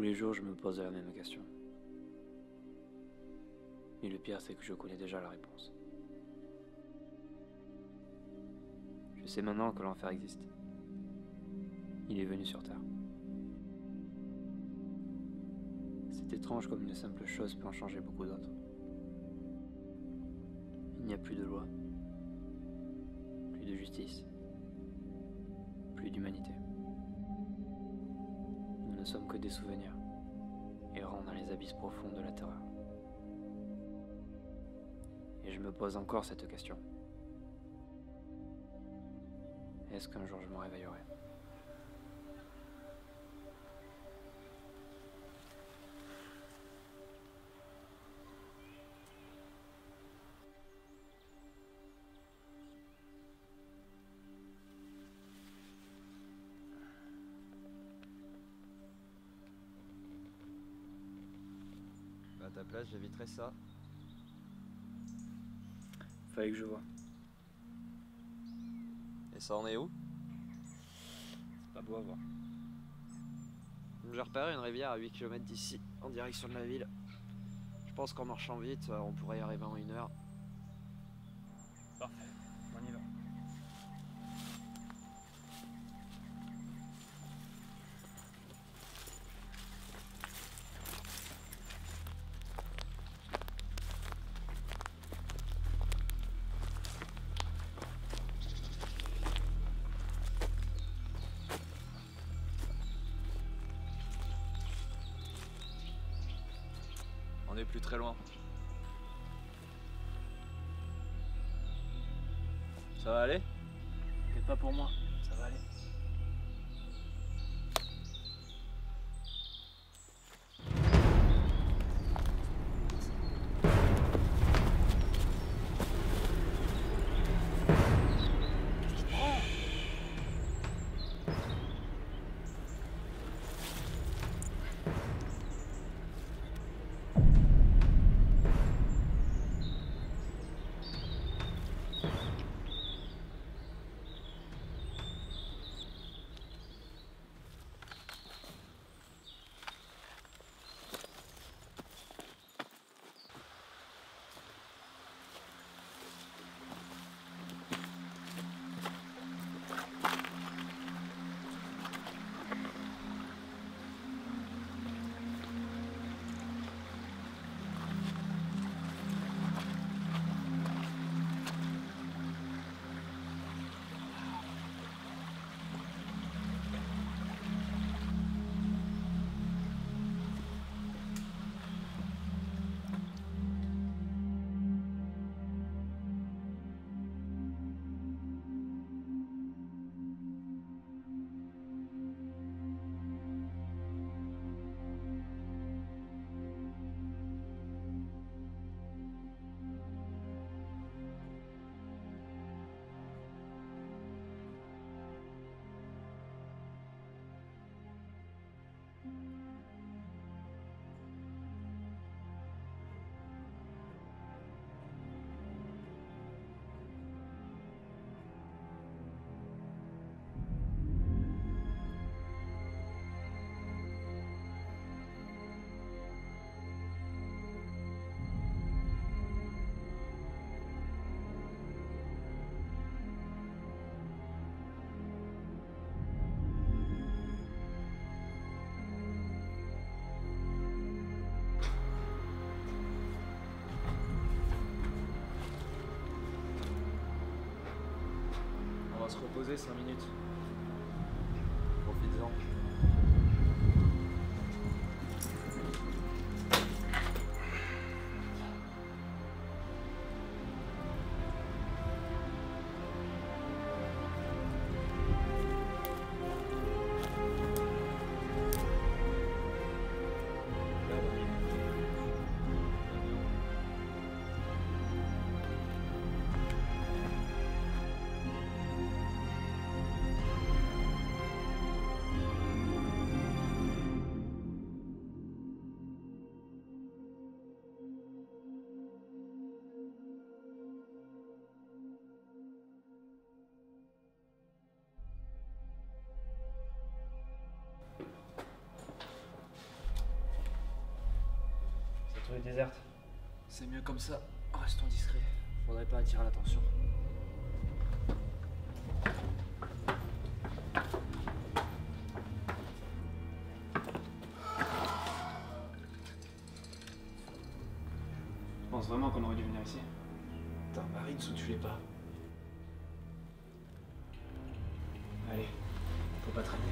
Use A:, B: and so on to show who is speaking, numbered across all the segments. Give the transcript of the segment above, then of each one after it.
A: Tous les jours, je me pose la même question. Et le pire, c'est que je connais déjà la réponse. Je sais maintenant que l'enfer existe. Il est venu sur Terre. C'est étrange comme une simple chose peut en changer beaucoup d'autres. Il n'y a plus de loi, plus de justice, plus d'humanité. Nous ne sommes que des souvenirs, errant dans les abysses profonds de la terreur. Et je me pose encore cette question. Est-ce qu'un jour je me réveillerai ?
B: À ta place, j'éviterais ça.
A: Fallait que je voie.
B: Et ça en est où?
A: C'est pas beau à voir.
B: J'ai repéré une rivière à 8 km d'ici, en direction de la ville. Je pense qu'en marchant vite, on pourrait y arriver en 1 heure.
A: Parfait, on y va.
B: On est plus très loin. Ça va aller?
A: T'inquiète pas pour moi, ça va aller.
B: On va se reposer 5 minutes. Profites-en. rue est déserte. C'est mieux comme ça. Restons discrets. Faudrait pas attirer l'attention.
C: Tu penses vraiment qu'on aurait dû venir ici?
B: Putain, Marine, sous tu l'es pas.
C: Allez, faut pas traîner.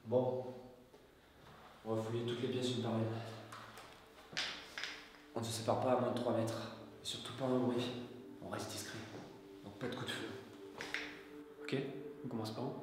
A: Bon, on va fouiller toutes les pièces une par une. On ne se sépare pas à moins de 3 mètres. Et surtout pas un bruit. On reste discret. Donc pas de coup de feu.
C: Ok, on commence par où?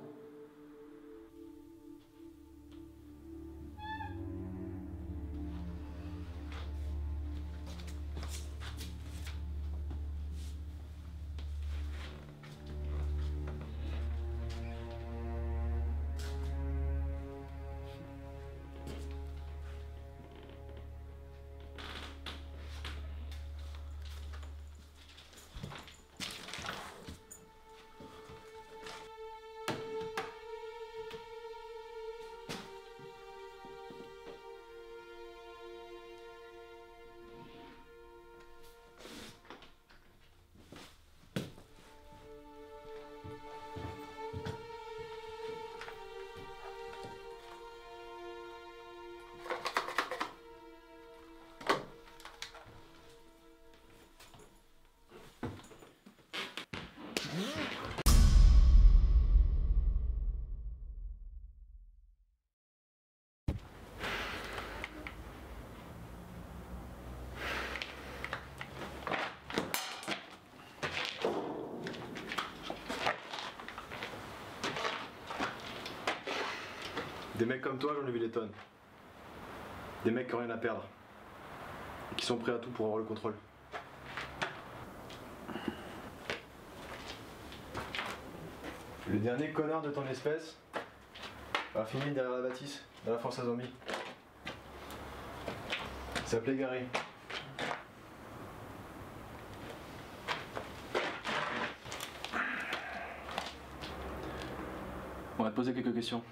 D: Des mecs comme toi, j'en ai vu des tonnes. Des mecs qui n'ont rien à perdre. Et qui sont prêts à tout pour avoir le contrôle. Le dernier connard de ton espèce a fini derrière la bâtisse, dans la force à zombies. Il s'appelait Gary. On va te poser quelques questions.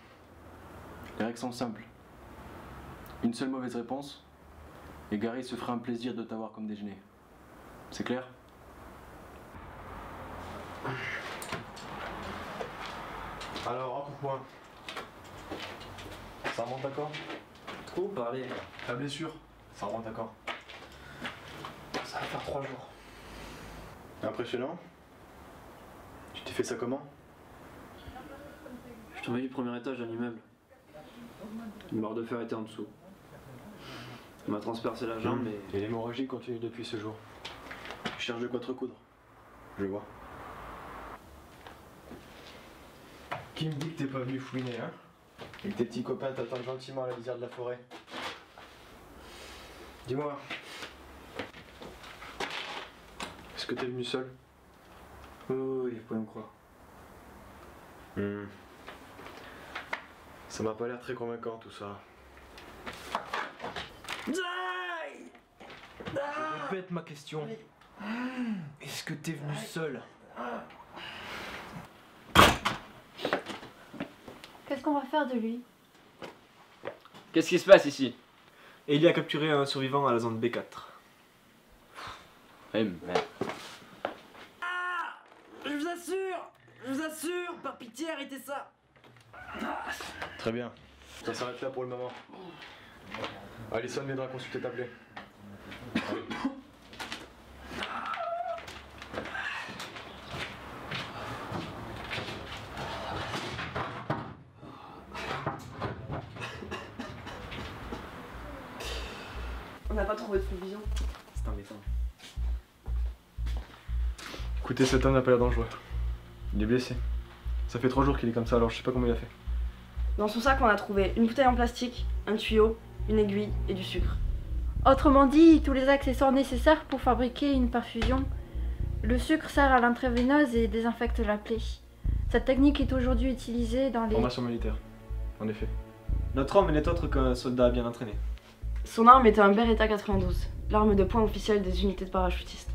D: Les règles sont simples. Une seule mauvaise réponse, et Gary se fera un plaisir de t'avoir comme déjeuner. C'est clair? Alors, raconte-moi. Ça remonte d'accord?
A: Trop parler.
D: La blessure, ça remonte d'accord.
A: Ça va faire 3 jours.
D: Impressionnant. Tu t'es fait ça comment?
A: Je suis tombé du premier étage d'un immeuble. Une barre de fer était en dessous. On m'a transpercé la jambe et...
D: Et l'hémorragie continue depuis ce jour. Je cherche de quoi te recoudre. Je vois. Qui me dit que t'es pas venu fouiner, hein? Et que tes petits copains t'attendent gentiment à la lisière de la forêt. Dis-moi. Est-ce que t'es venu seul?
A: Oui, vous pouvez me croire.
D: Ça m'a pas l'air très convaincant tout ça.
E: Je répète ma question. Est-ce que t'es venu seul?
F: Qu'est-ce qu'on va faire de lui?
A: Qu'est-ce qui se passe ici?
E: Et il a capturé un survivant à la zone B4.
A: Eh merde.
E: Je vous assure, par pitié, arrêtez ça.
D: Très bien. Ça s'arrête là pour le moment. Alison viendra consulter ta plaie.
G: On n'a pas trouvé de provisions.
C: C'est embêtant.
D: Écoutez, cet homme n'a pas l'air dangereux. Il est blessé. Ça fait 3 jours qu'il est comme ça, alors je sais pas comment il a fait.
G: Dans son sac, on a trouvé une bouteille en plastique, un tuyau, une aiguille et du sucre.
F: Autrement dit, tous les accessoires nécessaires pour fabriquer une perfusion. Le sucre sert à l'intraveineuse et désinfecte la plaie. Cette technique est aujourd'hui utilisée dans les...
D: Formation militaire. En effet. Notre homme n'est autre qu'un soldat bien entraîné.
G: Son arme était un Beretta 92, l'arme de poing officielle des unités de parachutistes.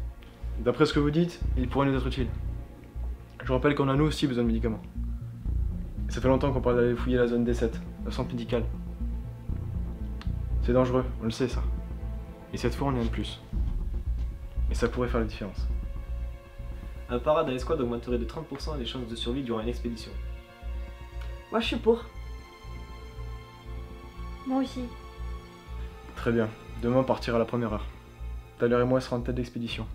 D: D'après ce que vous dites, il pourrait nous être utile. Je vous rappelle qu'on a nous aussi besoin de médicaments. Et ça fait longtemps qu'on parle d'aller fouiller la zone D7, la centre médicale. C'est dangereux, on le sait ça. Et cette fois on est un de plus. Et ça pourrait faire la différence.
E: Un parade à l'escouade augmenterait de 30% les chances de survie durant une expédition.
G: Moi je suis pour.
F: Moi aussi.
D: Très bien, demain on partira à la première heure. Tyler et moi serons en tête d'expédition.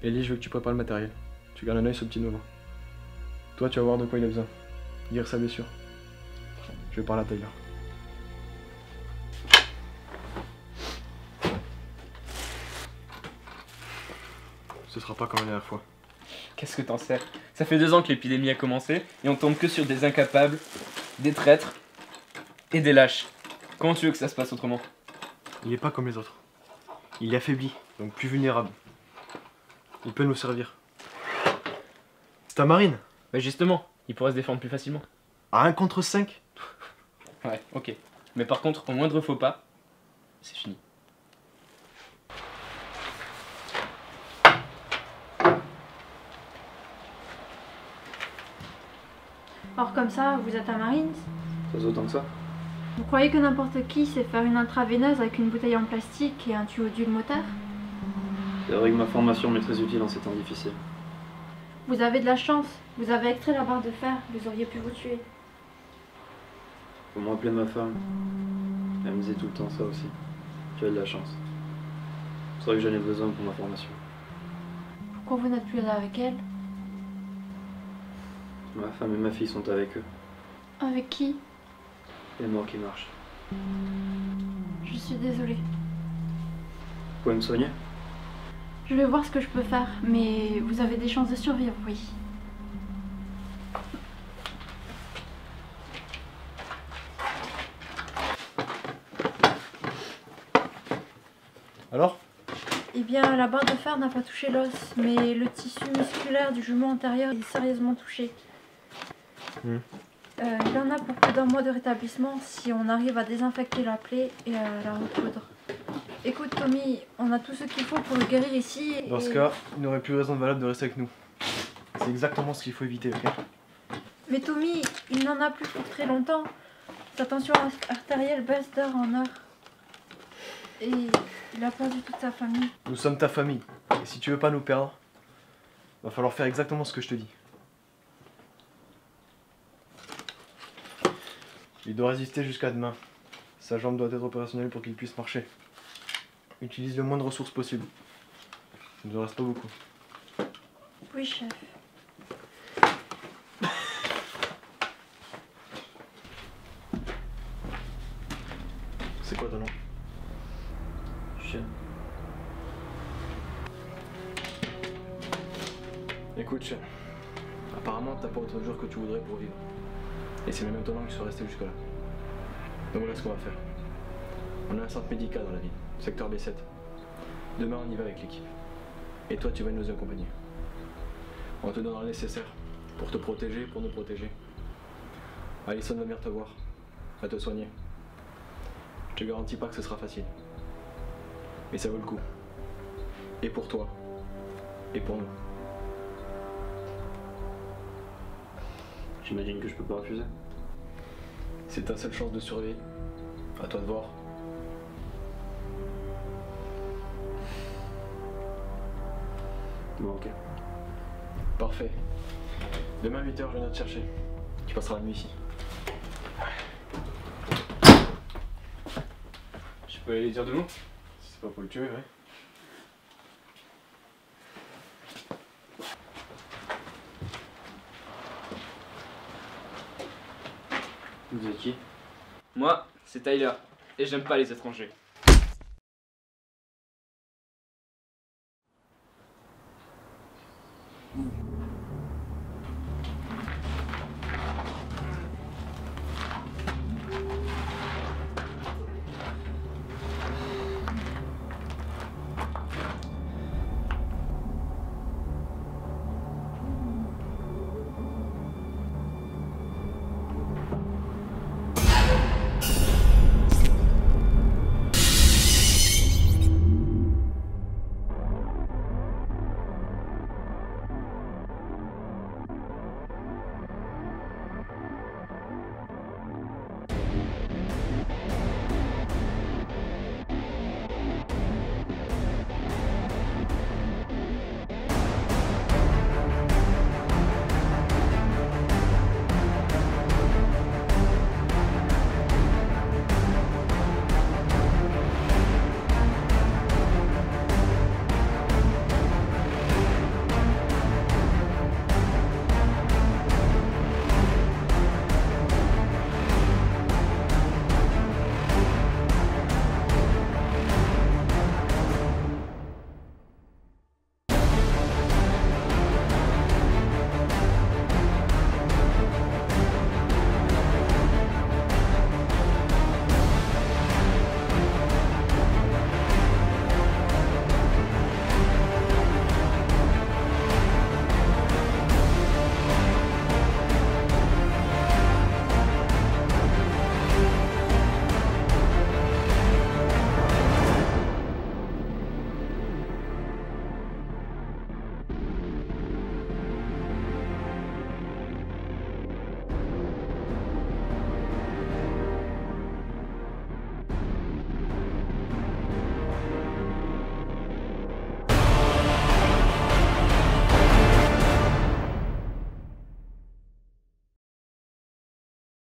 D: Ellie, je veux que tu prépares le matériel. Tu gardes un œil sur le petit nouveau. Toi, tu vas voir de quoi il a besoin. Guérir sa blessure. Je vais parler à Tyler. Ce sera pas comme la dernière fois.
H: Qu'est-ce que t'en sais? Ça fait 2 ans que l'épidémie a commencé et on tombe que sur des incapables, des traîtres et des lâches. Comment tu veux que ça se passe autrement?
D: Il est pas comme les autres. Il est affaibli, donc plus vulnérable. Il peut nous servir. C'est un marine.
H: Bah justement, il pourrait se défendre plus facilement.
D: À 1 contre 5.
H: Ouais, ok. Mais par contre, au moindre faux pas, c'est fini.
F: Or comme ça, vous êtes un Marines.
A: Ça se autant que ça.
F: Vous croyez que n'importe qui sait faire une intraveineuse avec une bouteille en plastique et un tuyau d'huile moteur?
A: C'est vrai que ma formation m'est très utile en ces temps difficiles.
F: Vous avez de la chance. Vous avez extrait la barre de fer. Vous auriez pu vous tuer.
A: Faut me rappeler ma femme. Elle me disait tout le temps ça aussi. Tu as de la chance. C'est vrai que j'en ai besoin pour ma formation.
F: Pourquoi vous n'êtes plus là avec elle?
A: Ma femme et ma fille sont avec eux.
F: Avec qui?
A: Les morts qui marchent.
F: Je suis désolée.
A: Vous pouvez me soigner?
F: Je vais voir ce que je peux faire, mais vous avez des chances de survivre, oui.
D: Alors?
F: Eh bien, la barre de fer n'a pas touché l'os, mais le tissu musculaire du genou antérieur est sérieusement touché. Il en a pour plus d'1 mois de rétablissement si on arrive à désinfecter la plaie et à la recoudre. Écoute Tommy, on a tout ce qu'il faut pour le guérir ici et...
D: Dans ce cas, il n'aurait plus raison de valable de rester avec nous. C'est exactement ce qu'il faut éviter, ok?
F: Mais Tommy, il n'en a plus pour très longtemps. Sa tension artérielle baisse d'heure en heure. Et il a perdu toute sa famille.
D: Nous sommes ta famille. Et si tu veux pas nous perdre, va falloir faire exactement ce que je te dis. Il doit résister jusqu'à demain. Sa jambe doit être opérationnelle pour qu'il puisse marcher. Utilise le moins de ressources possible. Il ne nous reste pas beaucoup.
F: Oui, chef.
D: C'est quoi ton nom?
A: Chien.
D: Écoute, chien. Apparemment, t'as pas autant de jours que tu voudrais pour vivre. Et c'est même étonnant que tu sois resté jusque-là. Donc voilà ce qu'on va faire. On a un centre médical dans la ville, secteur B7. Demain, on y va avec l'équipe. Et toi, tu vas nous accompagner. On te donnera le nécessaire pour te protéger, pour nous protéger. Alison va venir te voir, va te soigner. Je te garantis pas que ce sera facile. Mais ça vaut le coup. Et pour toi, et pour nous.
A: J'imagine que je peux pas refuser.
D: C'est ta seule chance de survie. À toi de voir.
A: Bon, ok.
D: Parfait. Demain 8h, je viens te chercher. Tu passeras la nuit ici.
H: Je peux aller lui dire de nous?
D: Si c'est pas pour le tuer, ouais.
A: Vous êtes qui?
H: Moi, c'est Tyler, et j'aime pas les étrangers.
C: Mmh.